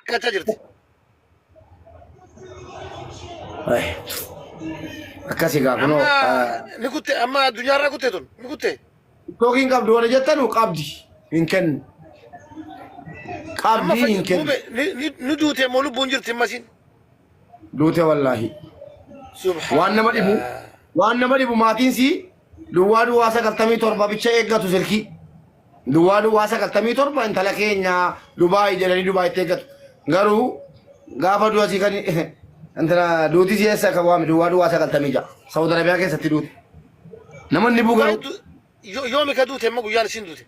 rakkachaa jirti. Akkasii gaa kunoo. Ni kutte amma addunyaarraa kutte tun ni kutte. Tookiin qabdu wala jettanu qabdi hin kennu. Qabdi hin kennu. Ni duute moo lubbuun jirti masiin. Duute wallaahi. Waan nama dhibu maatiinsi duwwaa 97 bicha eeggatu sirkii. Duwwaa 97 intala keenya Dubaay jedhanii Dubaayitti eeggatu. Garuu gaafa du'asii kan antara duuti siyaasa kan waame duwwaa 96 Saudi Arabiyaa keessatti duute. Namoonni bugaru yoomi ka duute amma guyyaan isin duute.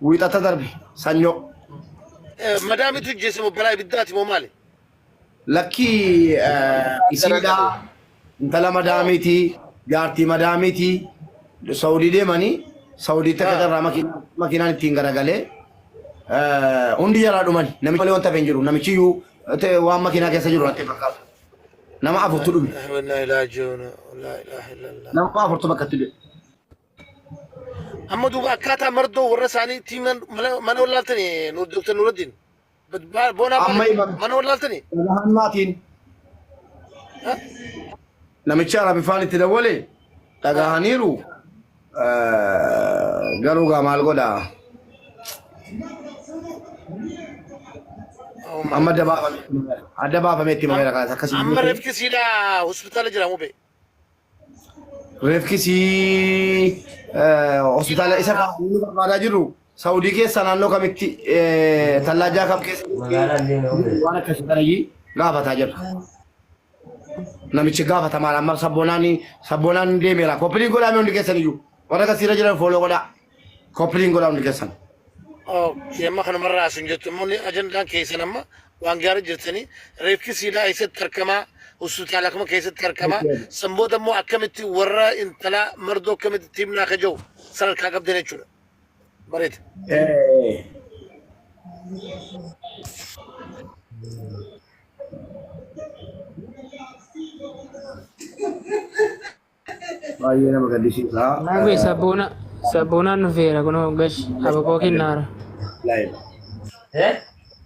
Wiixata darbe sanyoo. Madaamitu jeesse moo balaa ibiddaati moo maali? Lakkii isiidhaa intala madaamiiti jaartii madaamiiti Saudi deemanii Saudiitti akka darraa makiinaan ittiin garagalee hundi jalaa dhumani namichi malee wanta hin jiru namichiyyuu waan makiinaa keessa jiru natti fakkaatu. Nama afurtu dhume. Nama afurtu bakkatti dhume. Amma duuba akkaataa mardoo warra isaanii tiiman mana wallaaltanii Dr. Nuruddin. Boonaa mana wallaaltanii. Dhagahannaatiin. Namicha Arabifaan itti dawwale dhagahaniiru garuu gaa maal godhaa. Amma adda baafamee itti mameera kaasa akkasii. Amma reefkisiidhaa hospitaala jira mubee. Reefkisii hospitaala isa inni barbaadaa jiru Saudii keessa naannoo kamitti tallaajaa kam keessa waan akkasii kanayyi gaafataa jira. Namichi gaafatamaa amma sabboonaan deemeera. Koppiliin godhaa hundi keessan iyyuu warra kasiira jiran fooloo godhaa. Koppiliin godhaa hundi keessan. Amma kanumarraa asin jettu immoo ajandaan keessan amma waan gaarii jirtanii reefkisiidhaa eessatti argamaa hospitaala kama keessatti argamaa sanboota immoo akkamitti warra intala mardoo akkamitti tiimnaa ka jiru sadarkaa qabdan jechuudha. Bareeda. Baay'ee nama gaddisiisa. Nabi sabboonaan dhufeera kunoo gash ababoo kennaara.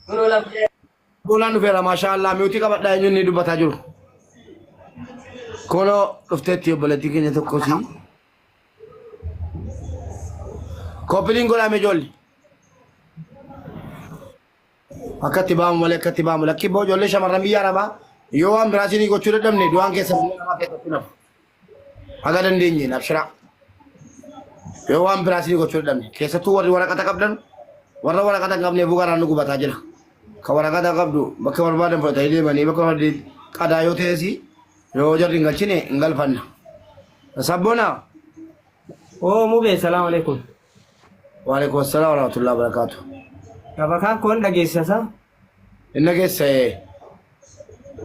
Sabboonaan dhufeera maashaallah mi'uutii qabadhaa eenyuun ni dubbataa jiru. Kunoo dhufteetti obboleettii keenya tokkosii. Koppiliin godhame ijoolli. Akkatti baamu malee akkatti baamu lakki boo ijoollee shamarran biyya arabaa yoo waan biraatiin gochuu dadhabne du'aan keessa biyya namaa keessatti nafu. Haga dandeenyeen abshiraa. Yoo waan biraatiin gochuu dadhabne keessattuu warri waraqata qabdan warra waraqata hin qabneef garaan nu gubataa jira. Ka waraqata qabdu bakka barbaadan fudhatanii deemanii bakka barbaadan qadaa yoo ta'esi yoo jarri hin galchine hin galfanna. Sabboonaa. Oh mubee salaamu alaikum. Waalaikum assalam warahmatullahi wabarakatuh. Kabakaan kun dhageessisa? Inni dhageessa.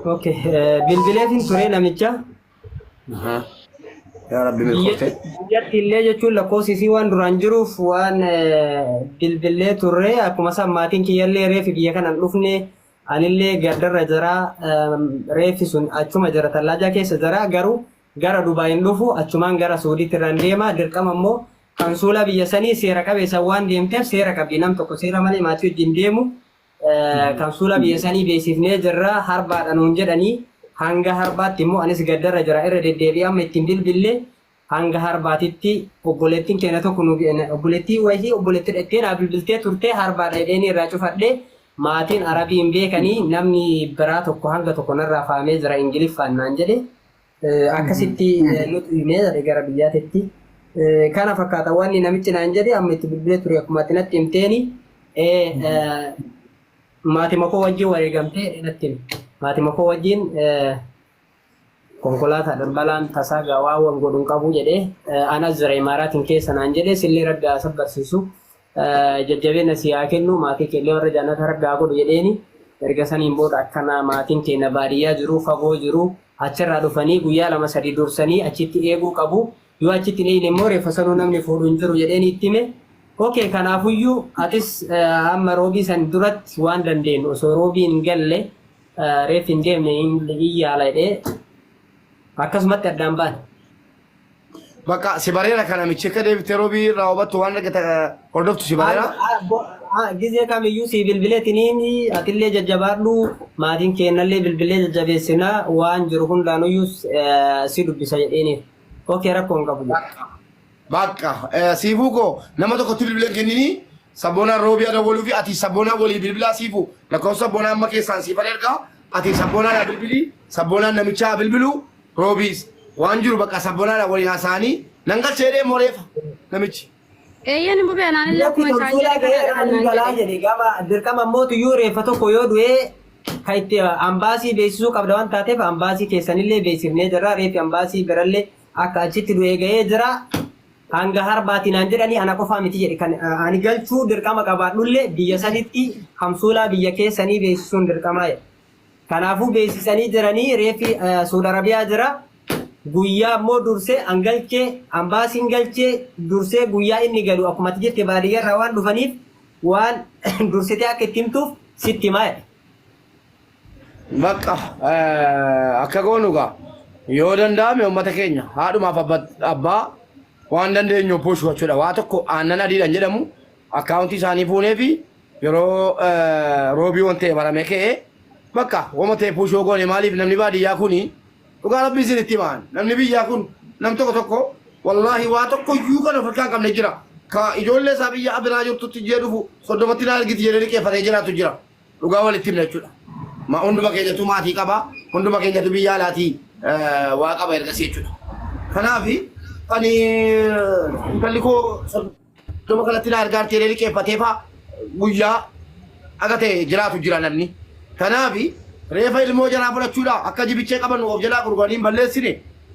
Okay, bilbileetiin ture namicha. Yaa Rabbi milkoofte. Biyyatti illee jechuun lakkoofsisii waan duraan jiruuf waan bilbilee turre akkuma sammaatiin kiyyallee reefi biyya kanan dhufne anillee gaddarra jira reefi sun achuma jira tallaajaa keessa jira garuu gara Dubaayin dhufu achumaan gara Suudiitti irraan deema dirqama immoo kansuula biyya sanii seera qabeessa waan deemteef seera qabdi nam tokko seera malee maatii wajjin deemu kansuula biyya sanii beeksifnee jirra harbaadhanuun jedhanii hanga harbaatti immoo anis gaddarra jira irra deddeebi'ee amma ittiin bilbillee hanga harbaatitti obboleettiin keenya tokko obboleettii wayii obboleettii dhattee naa bilbiltee turtee harbaadha jedheen irraa cufadhee maatiin arabiin beekanii namni biraa tokko hanga tokko narraa faamee jira ingiliffaan naan jedhe akkasitti nuti himee gara biyyaatitti. Kana fakkaata wanni namichi naan jedhe amma itti bilbilee ture akkuma ati natti himteeni maatii makoo wajjin wareegamtee natti hime. Maatii makoo wajjin konkolaataa balaan tasaa gawaawwan godhuun qabu jedhee anas jira imaaraatiin keessa naan jedhee sillee raggaa isa barsiisu jajjabeenya siyaa kennu maatii keellee warra jaannata raggaa godhu jedheeni erga saniin booda akkana maatiin keenya baadiyyaa jiru fagoo jiru achirraa dhufanii guyyaa 2-3 dursanii achitti eeguu qabu. Yoo achitti illee immoo reeffa sanuu namni fuudhu hin jiru jedheen itti hime. Okay, kanaafuyyuu atis amma roobii san duratti waan dandeenyu osoo roobii hin galle reeffi hin deemne hin yaala jedhee akkasumatti addaan baane. Bakka si bareera kana michi akka deebitee roobii irraa hubattu waan argata hordoftu si bareera. gizee kamiyyuu si bilbileetiniin atillee jajjabaadhu maatiin keenyallee bilbilee jajjabeessinaa waan jiru hundaanuyyuu si dubbisa jedheeniif. Okee rakkoon qabu. Bakka siifuu koo nama tokkotti bilbileen kennini sabboonaa roobii ada waluu fi ati sabboonaa walii bilbilaa siifuu lakkoofsa sabboonaa amma keessaan siifan ergaa ati sabboonaa bilbilii sabboonaa namichaa bilbiluu roobiis waan jiru bakka sabboonaa walii haasa'anii nan galcheedhee mooreefa namichi. Eeyyaan immoo beelaan illee akkuma galaa jedhe gama dirqama mootu yoo reeffa tokko yoo du'ee kan itti ambaasii beeksisuu qabda waan taateef ambaasii keessanillee beeksifnee jirra reeffi ambaasii birallee akka achitti du'ee ga'ee jira. Hanga harbaatiin aan jedhanii ana qofaa miti jedhe kan ani galchuu dirqama qabaadhullee biyya sanitti hamsuulaa biyya keessanii beeksisuun dirqamaa jedhe. Kanaafuu beeksisanii jiranii reeffi Suudi Arabiyaa jira. Guyyaa immoo dursee angalchee ambaasiin galchee dursee guyyaa inni galu akkuma jette baadiyyaarraa waan dhufaniif waan dursitee akka itti himtuuf sitti himaa jedhe. Bakka akka goonugaa yoo danda'ame uummata keenya haadhumaaf abbaa waan dandeenyu push gochuudha. Waa tokko aannan adiidhaan jedhamu akkaawuntii isaanii fuunee fi yeroo roobii waan ta'e baramee ka'ee bakka wama ta'e push yoo goone maaliif namni baadiyyaa kuni dhugaa rabbii isin itti himaan namni biyyaa kun nam tokko wallaahi waa tokko iyyuu kan of harkaan qabne jira. Ka ijoollee isaa biyya biraa jirtutti jee dhufu soddomatti na argiti jedhee liqeeffatee jiraatu jira. Dhugaa walitti himna jechuudha. Ma hunduma keenyatu maatii qaba hunduma keenyatu biyya alaatii waa qaba ergasii jechuudha. Kanaafi ani intalli koo soddoma kanatti na argaarti jedhee liqeeffatee faa guyyaa aga ta'e jiraatu jira namni. Kanaafi reefa ilmoo jalaa fudhachuudha akka jibichee qaban of jalaa gurguranii hin balleessine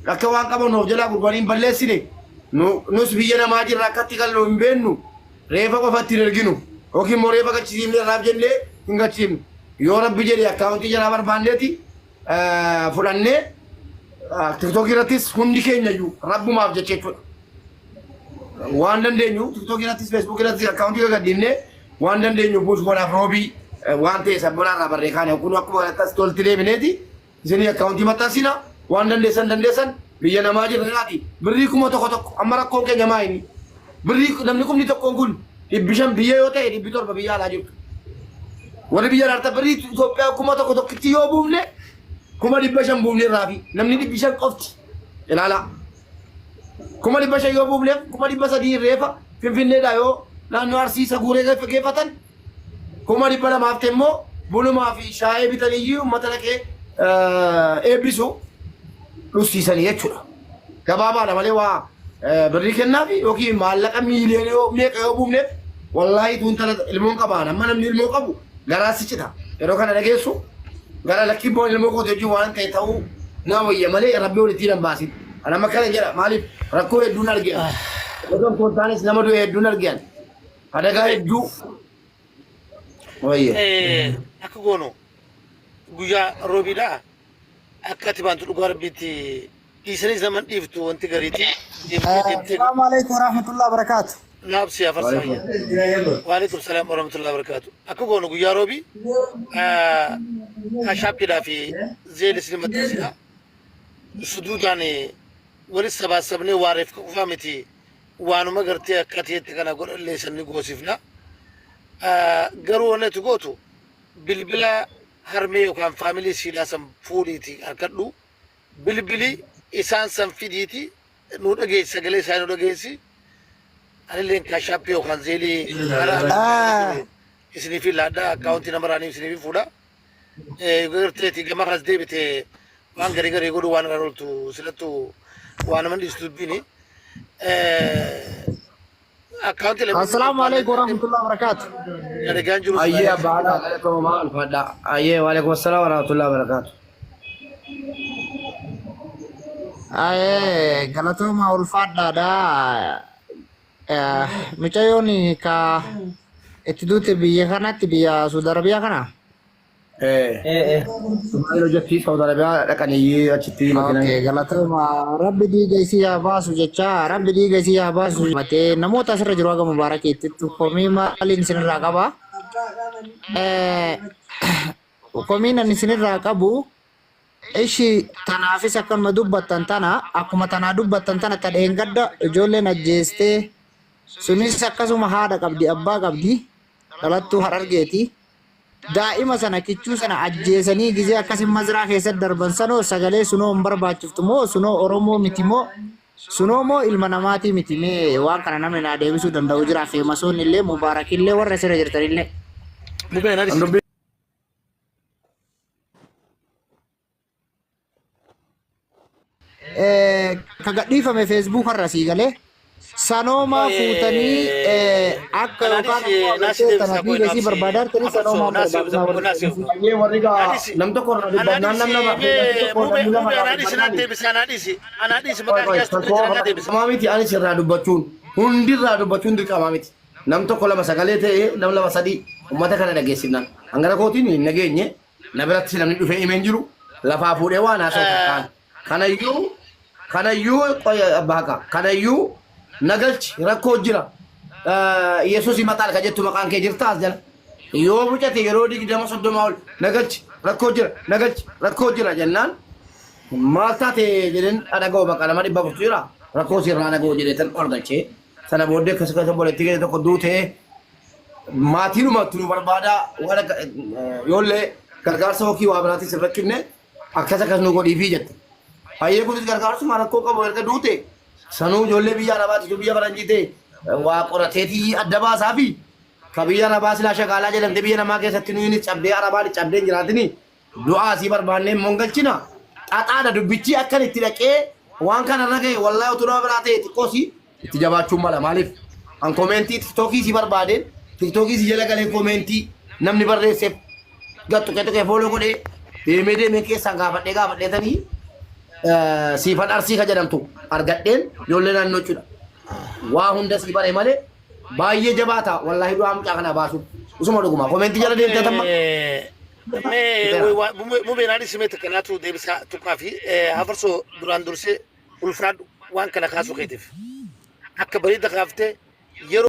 akka waan qaban of jalaa gurguranii hin balleessine nus biyya namaa jirra akkatti gallu hin beennu reefa qofatti hin erginu yookiin immoo reefa gachisiifne irraaf jennee hin gachiifnu yoo rabbi jedhe akkaawuntii jalaa barbaanneeti fudhannee tiktookii irrattis hundi keenya iyyuu rabbumaaf jecha jechuudha. Waan dandeenyu tiktookii irrattis feesbuukii irrattis akkaawuntii gadhiifnee waan dandeenyu buusuudhaaf roobii waan ta'e sabboonarraa barreeffame kun akkuma kanattas tolti deebineeti isinii akkaawuntii maxxansina waan dandeessan biyya namaa jirraati birrii kuma tokko amma rakkoon keenya maayini birrii namni kumni tokkoon kun 500 biyya yoo ta'e 700 biyya alaa jirtu warri biyya laata birrii Itoophiyaa kuma tokkitti yoo buufne kuma 500 buufne irraafi namni 500 qofti ilaala kuma 500 yoo buufne kuma 300 reefa finfinneedhaa yoo naannoo Arsiisa guuree geeffatan kuma 200 maafte immoo bulumaa fi shaayee bitanii uummata dhaqee eebbisu dhusiisanii jechuudha. Gabaabaadha malee waa birrii kennaafi yookiin maallaqa miiliyoona yoo meeqa yoo buufneef wallaahi tuuntala ilmoon qabaan amma namni ilmoo qabu garaasi cita yeroo kana dhageessu gara lakkiibboon ilmoo kootu wajjin waan ta'e ta'uu naa wayya malee rabbi walitti hin baasin. Ana amma kana jedha maaliif rakkoo hedduun argina. Odoon koontaanis nama du'e hedduun argina. Adagaa hedduu akka goono guyyaa roobiidha akka ati baantu dhugaa rabbiitti dhiisanis naman dhiiftu wanti gariiti. Assalamu alaikum warahmatullahi wabarakatuh. Naabsi yaa farsayya. Wa alaikum salaam warahmatullahi wabarakatuh. Akka goono guyyaa roobii ashaabbiidhaa fi zeelis ni maxxansidha. Suduudhaan walis sabaasabnee waareef qofaa miti waanuma gartee akka ta'etti kana godhallee sanni goosifna. Garuu wanni ati gootu bilbila harmee yookaan faamilii siidhaa san fuudhiiti harkadhu bilbili isaan san fidiiti nu dhageessi sagalee isaa nu dhageessi anillee kaashaappii yookaan zeelii isinii fi laadhaa akkaawuntii namaraanii isinii fi fuudha. Garteeti gama kanas deebite waan garii godhu waan irraan ooltu silattu waan naman dhiistu dubbiini. Assalamu alaikum warahmatullahi wabarakatuh. Ayyee abbaadha alaikum maal fadha ayyee waalaikum assalam warahmatullahi wabarakatuh. Galatoma ulfaadhaadha. Mucayyoon ka itti duute biyya kanatti biyya Suudi Arabiyaa kana. Maal hojjetti Saudi Arabiyaa dhaqanii achitti galatoma rabbi dhiiga isii haa baasu jecha rabbi dhiiga isii haa baasu matee namoota asirra jiru haga mubaarakeetti komii maaliin isinirraa qaba komiin ani isinirraa qabu ishi tanaafis akkanuma dubbattan tana akkuma tanaa dubbattan tana tadheen gadda ijoolleen ajjeestee sunis akkasuma haadha qabdi abbaa qabdi dhalattuu harargeeti. Daa'ima sana kichuu sana ajjeesanii gizee akkasii mazraa keessatti darban sanoo sagalee sunoo hin barbaachiftu moo sunoo Oromoo miti moo sunoo moo ilma namaatii miti mee waan kana namni naa deebisuu danda'u jira feemasoon illee mubaarakillee warra sirra jirtanillee. Bubeen adis. Kagadhiifame Facebook irra sii galee sanooma fuutanii akka yookaan tanabii gasii barbaadaa turtanii sanooma Baay'ee warri gaa nam tokko irraa dubbannaan nam nama miti anis irraa dubbachuun hundirraa dubbachuun dirqamaa miti. Nam tokko lama sagalee ta'ee nam lama sadii uummata kana dhageessifnaan hangara kootiin hin nageenye na biratti namni dhufee himeen jiru lafaa fuudhee waan haasa'u kanayyuu qoya abbaaqa kanayyuu nagalchi rakkoo jira Yesuus himataa ka jettu maqaan kee jirtaas jala yoo bucate yeroo 20-30 ol nagalchi rakkoo jira jennaan maal taate jedhen adagoo baqa nama dhibba furtu jira rakkoo sirraa nagoo jedhetan argachee sana booddee akkasuma boletti gadi tokko duutee maatiinumatti nu barbaadaa waan yoollee gargaarsa hokii waa biraatis hin rakkifne akkas nu godhiifii jette. Ayyee kunis gargaarsuma rakkoo qabu erga duute sanuu ijoollee biyya arabaatitu biyya faranjiite waa qorateetii adda baasaa fi ka biyya arabaa silaa shaqaalaa jedhamte biyya namaa keessatti nuyi cabdee arabaan cabdee hin jiraatini du'aa sii barbaannee mongalchina xaxaadha dubbichi akkan itti dhaqee waan kana irra ga'e wallaahi utuu nama biraa ta'e xiqqoosi itti jabaachuun mala maaliif an koomentii tiktookii si barbaadeen tiktookii si jala galee koomentii namni barreesseef tuqee fooloo godhee deemee keessaan gaafadheetanii siifan arsii ka jedhamtu argadheen ijoollee naannoo jechuudha. Waa hunda sii bare malee baay'ee jabaata wallaahi du'aa mucaa kana baasuuf isuma dhuguma koomentii jala deemtatamma. Bubeen adis himee takkanaatu deebisaa tuqaa fi hafarsoo duraan dursee ulfaadhu waan kana kaasuu keetiif akka bareeda kaaftee yeroo